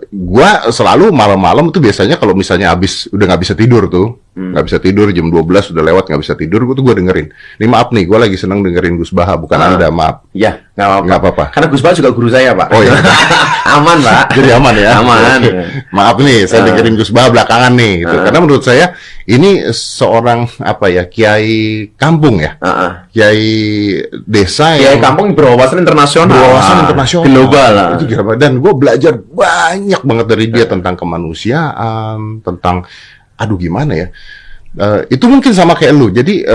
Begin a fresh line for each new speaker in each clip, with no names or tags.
Gua selalu malam-malam tuh biasanya kalau misalnya habis udah nggak bisa tidur tuh, nggak bisa tidur jam 12 udah lewat nggak bisa tidur, gua dengerin. Ini maaf nih, gua lagi seneng dengerin Gus Baha, bukan Anda, maaf.
Ya, nggak apa-apa.
Apa-apa.
Karena Gus Baha juga guru saya, Pak.
Oh iya.
Aman, Pak.
Jadi aman ya.
Aman.
Maaf nih, saya dengerin Gus Baha belakangan nih, gitu. Karena menurut saya ini seorang apa ya, kiai kampung ya, kiai desa
Kiai
yang
kampung berwawasan internasional.
berwawasan internasional,
global lah.
Itu gila banget. Dan gue belajar banyak banget dari dia tentang kemanusiaan, tentang aduh gimana ya. Itu mungkin sama kayak lu. Jadi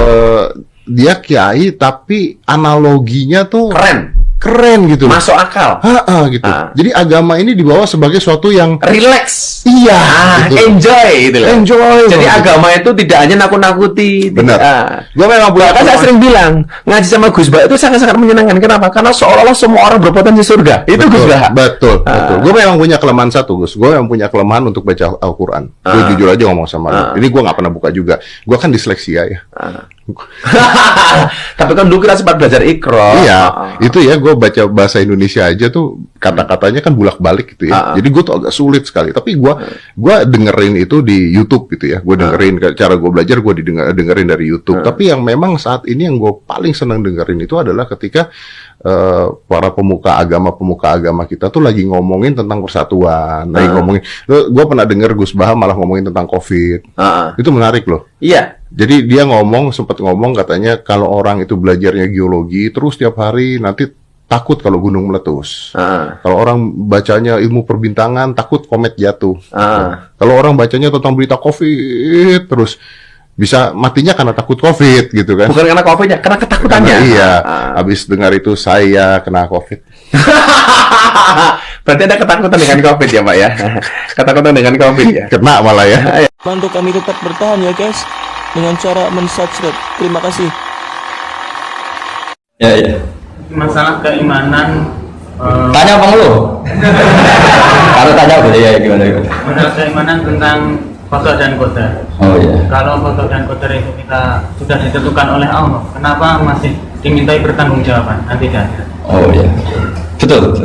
dia kiai tapi analoginya tuh keren gitu.
Masuk akal.
Gitu. Jadi agama ini dibawa sebagai suatu yang
Relax.
iya, gitu.
Enjoy gitu loh.
Enjoy.
Jadi
gitu.
agama itu tidak hanya nakut-nakuti.
Benar. Gue memang punya
Bahkan saya sering bilang, ngaji sama Gus Baha itu sangat-sangat menyenangkan. Kenapa? Karena seolah-olah semua orang berpotensi surga. Itu Gus Baha.
Betul. Gue memang punya kelemahan satu, Gus. Gue memang punya kelemahan untuk baca Al-Quran. Gue jujur aja ngomong sama lu. Ini gue nggak pernah buka juga. Gue kan disleksia ya.
Tapi kan dulu kita sempat belajar Iqra.
Iya, itu ya gue baca bahasa Indonesia aja tuh kata-katanya kan bulak-balik gitu ya. Jadi gue tuh agak sulit sekali. Tapi gue dengerin itu di YouTube gitu ya. Gue dengerin cara gue belajar, gue dengerin dari YouTube. Tapi yang memang saat ini yang gue paling senang dengerin itu adalah ketika para pemuka agama kita tuh lagi ngomongin tentang persatuan, lagi ngomongin. Gue pernah denger Gus Baha malah ngomongin tentang COVID. Itu menarik loh.
Iya.
Jadi dia sempat ngomong katanya kalau orang itu belajarnya geologi terus tiap hari nanti takut kalau gunung meletus. Kalau orang bacanya ilmu perbintangan takut komet jatuh. Kalau orang bacanya tentang berita COVID terus bisa matinya karena takut COVID gitu kan.
Bukan karena COVID-nya, karena ketakutannya.
Iya. Habis dengar itu saya kena COVID.
Berarti ada ketakutan dengan COVID ya, Pak ya. Ketakutan dengan COVID ya.
Kena malah ya.
Bantu kami tetap bertahan ya guys, dengan cara men-subscribe. Terima kasih.
Ya.
Masalah keimanan.
Tanya apa lu? Kalau tanya boleh ya gimana?
Masalah keimanan tentang qada dan qadar.
Oh iya.
Kalau qada dan qadar itu kita sudah ditentukan oleh Allah, kenapa masih dimintai pertanggungjawaban nanti di akhirat?
Oh iya. Betul.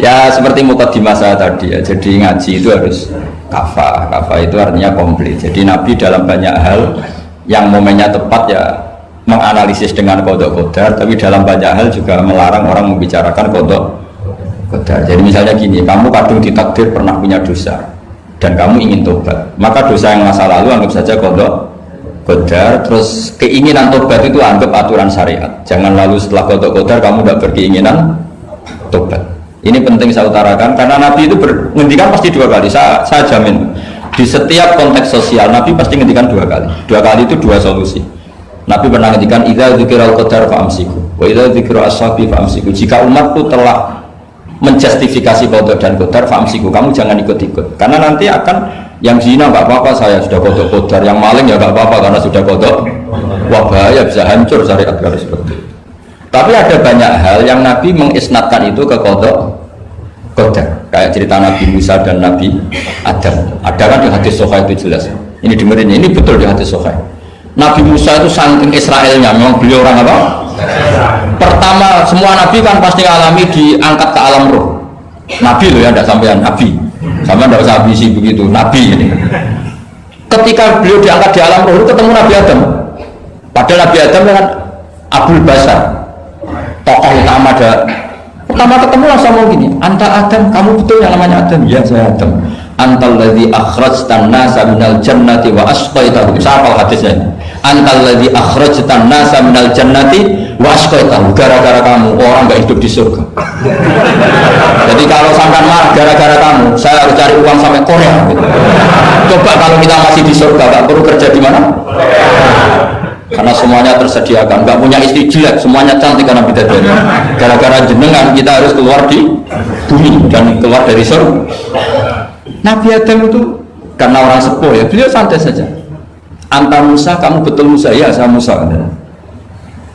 Ya seperti mukadimah saya tadi ya. Jadi ngaji itu harus kafah. Kafah itu artinya komplit. Jadi Nabi dalam banyak hal yang momennya tepat ya menganalisis dengan qada qadar, tapi dalam banyak hal juga melarang orang membicarakan qada qadar. Jadi misalnya gini, kamu kadung ditakdir pernah punya dosa dan kamu ingin tobat, maka dosa yang masa lalu anggap saja qada qadar, terus keinginan tobat itu anggap aturan syariat. Jangan lalu setelah qada qadar kamu tidak berkeinginan tobat. Ini penting saya utarakan karena Nabi itu menghentikan pasti dua kali. Saya jamin di setiap konteks sosial Nabi pasti menghentikan dua kali. Dua kali itu dua solusi. Nabi pernah menghentikan idza dzikiral qadar fa'amsiku wa idza dzikra ashabi fa'amsiku. Jika umatku telah menjustifikasi qada dan qadar fa'amsiku, kamu jangan ikut-ikut. Karena nanti akan yang zina nggak apa-apa, saya sudah qada qadar, yang maling ya nggak apa-apa karena sudah qada. Wah bahaya, bisa hancur syariat kalau seperti itu. Tapi ada banyak hal yang Nabi mengisnadkan itu ke qada qadar. Kayak cerita Nabi Musa dan Nabi Adam. Ada kan di hadis Sahih itu jelas. Ini dengerin, ini betul di hadis Sahih. Nabi Musa itu saking Israelnya, memang beliau orang apa? Pertama, semua Nabi kan pasti alami diangkat ke alam roh. Nabi loh ya, tidak sampean Nabi. Sama tidak usah ambisi begitu, Nabi ini. Ketika beliau diangkat di alam roh, itu ketemu Nabi Adam. Padahal Nabi Adam kan Abul Basar, tokoh utama ada. Pertama ketemu langsung ngomong gini, anta Adam, kamu betul yang namanya Adam? Ya saya Adam. Antal ladzi akhrajtan nasa minal jannati wa asqaitahum. Siapa hadisnya? Antal ladzi akhrajtan nasa minal jannati wa asqaitahum. Gara-gara kamu orang enggak hidup di surga. Jadi kalau sampai marah gara-gara kamu, saya harus cari uang sampai Korea. Gitu. Coba kalau kita masih di surga, enggak perlu kerja di mana? Karena semuanya tersediakan, nggak punya istri jelek, semuanya cantik karena bidadari. Gara-gara jenengan kita harus keluar di bumi dan keluar dari surga. Nabi Adam itu karena orang sepuh ya, beliau santai saja. Anta Musa, kamu betul Musa? Ya saya Musa.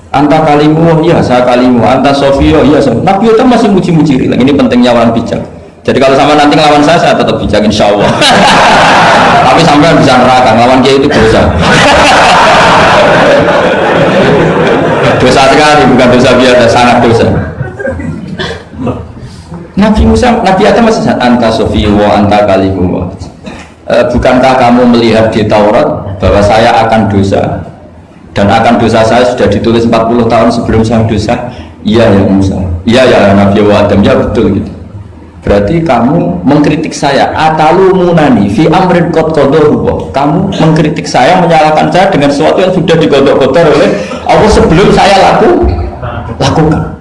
Anta kalimu, ya saya kalimu. Anta Sofio, ya saya. Nabi Adam masih muji-muji. Ini pentingnya orang bijak. Jadi kalau sama nanti ngelawan saya tetap bijak insya Allah. Tapi sampai bisa neraka, ngelawan dia itu dosa. Dosa sekali, bukan dosa biasa, sangat dosa. Nabi Musa, Nabi Adam masih anta sofi wa anta kalimu. Bukankah kamu melihat di Taurat bahwa saya akan dosa dan akan dosa saya sudah ditulis 40 tahun sebelum saya dosa? Iya ya Musa, iya ya Nabi Adam, ya betul gitu. Berarti kamu mengkritik saya, atalumunani fi amrin qad qadahu. Kamu mengkritik saya, menyalahkan saya dengan sesuatu yang sudah digodok-godok oleh Allah sebelum saya lakukan.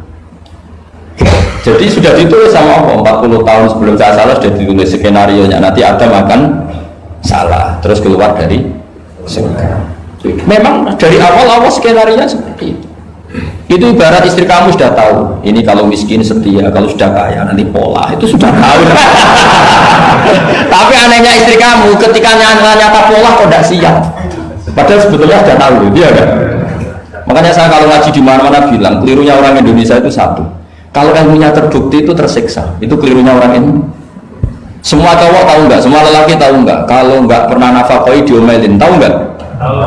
Jadi sudah ditulis sama Allah 40 tahun sebelum saya salah, sudah ditulis skenario nya nanti Adam akan salah terus keluar dari surga. Memang dari awal skenario nya seperti itu. Itu ibarat istri kamu sudah tahu ini kalau miskin setia, kalau sudah kaya nanti pola, itu sudah tahu. Tapi anehnya istri kamu ketika nyata pola kok tidak siap, padahal sebetulnya sudah tahu dia kan. Makanya saya kalau ngaji di mana-mana bilang kelirunya orang Indonesia itu satu, kalau ilmunya terbukti itu tersiksa, itu kelirunya orang ini. Semua cowok tahu nggak, semua lelaki tahu nggak, kalau nggak pernah nafkahi diomelin, tahu nggak?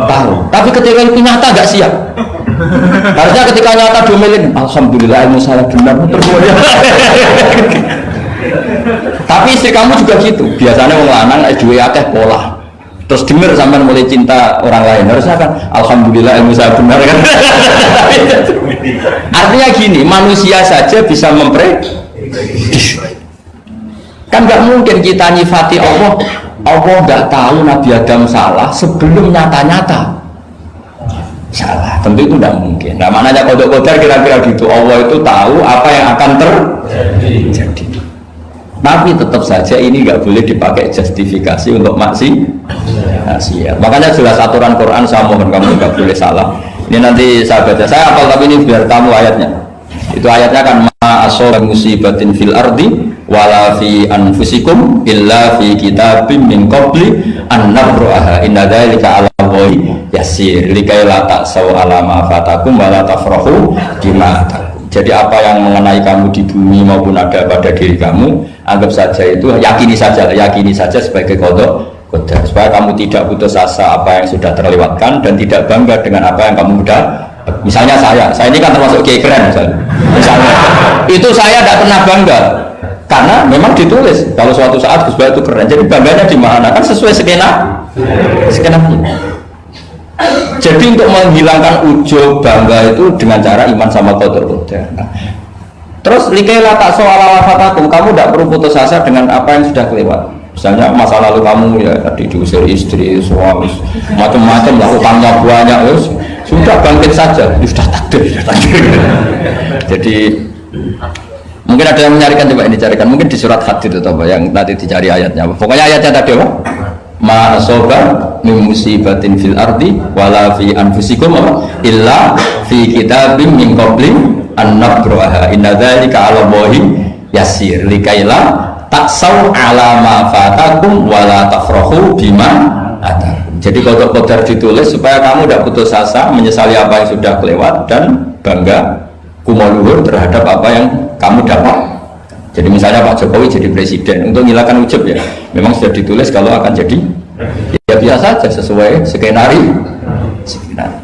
Tahu. Tapi ketika itu nyata nggak siap. Harusnya ketika nyata diomelin, alhamdulillah ilmu saya benar. Tapi istri kamu juga gitu. Biasanya orang lanang dua akeh pola. Terus denger sampai mulai cinta orang lain, harusnya kan alhamdulillah ilmu saya benar kan. Artinya gini, manusia saja bisa memprediksi. Kan nggak mungkin kita nyifati Allah nggak tahu Nabi Adam salah sebelum nyata-nyata salah, tentu itu tidak mungkin. Nah maknanya kodok-kodar kira-kira gitu, Allah itu tahu apa yang akan terjadi. Tapi tetap saja ini nggak boleh dipakai justifikasi untuk maksiat. Makanya jelas aturan Quran, saya mohon kamu nggak boleh salah. Ini nanti saya baca, saya hafal tapi ini biar kamu ayatnya. Itu ayatnya kan ma asoba musibatin fil ardi wala fi anfusikum illa fi kitabim min qabli an nabraha inna dzalika 'ala Allahi yasir likai la ta'sau 'ala ma fatakum wa la tafrahu bima atakum. Jadi apa yang mengenai kamu di bumi maupun ada pada diri kamu, anggap saja itu yakini saja sebagai qada qadar, supaya kamu tidak putus asa apa yang sudah terlewatkan dan tidak bangga dengan apa yang kamu sudah. Misalnya saya ini kan termasuk kiai keren misalnya itu saya tidak pernah bangga karena memang ditulis kalau suatu saat Gus Bah itu keren, jadi bangganya di mana kan sesuai skenanya. Jadi untuk menghilangkan ujub bangga itu dengan cara iman sama qadar. Nah, terus likaila tak soal wafatakum, kamu tidak perlu putus asa dengan apa yang sudah kelewat. Misalnya masa lalu kamu ya tadi diusir istri, suami, macam-macam lakukannya banyak, sudah bangkit saja, sudah takdir. Jadi mungkin ada yang mencarikan, coba ini carikan, mungkin di surat Hadid atau apa yang nanti dicari ayatnya. Pokoknya ayatnya tadi apa? Ma asoba min musibatin fil ardi wala fi anfusikum illa fi kitabim min qabli an nabraha inna dzalika 'ala Allahi yasir likaila taksau 'ala ma fatakum wala tafrahu bima atar. Jadi qadar ditulis supaya kamu tidak putus asa menyesali apa yang sudah kelewat dan bangga kumaluhur terhadap apa yang kamu dapat. Jadi misalnya Pak Jokowi jadi presiden, untuk menghilangkan ujub ya, memang sudah ditulis kalau akan jadi ya biasa saja sesuai skenario.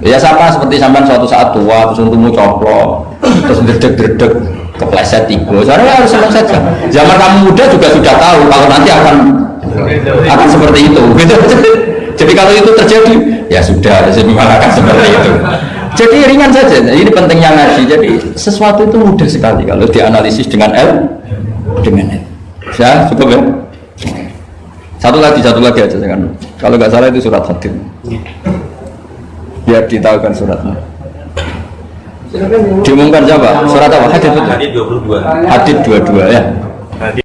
Ya sama seperti sampai suatu saat tua terus untukmu coplok, terus dredeg kepleset tiga. Soalnya harus senang saja. Zaman kamu muda juga sudah tahu kalau nanti akan seperti itu. Gitu. Jadi kalau itu terjadi, ya sudah, memang akan seperti itu. Jadi ringan saja. Ini pentingnya ngaji. Jadi sesuatu itu mudah sekali kalau dianalisis dengan ya cukup ya. Satu lagi aja kan. Kalau nggak salah itu surat Hadid. Biar ditahukan suratnya. Diumumkan siapa? Surat apa? Hadid 22. Hadid 22 ya.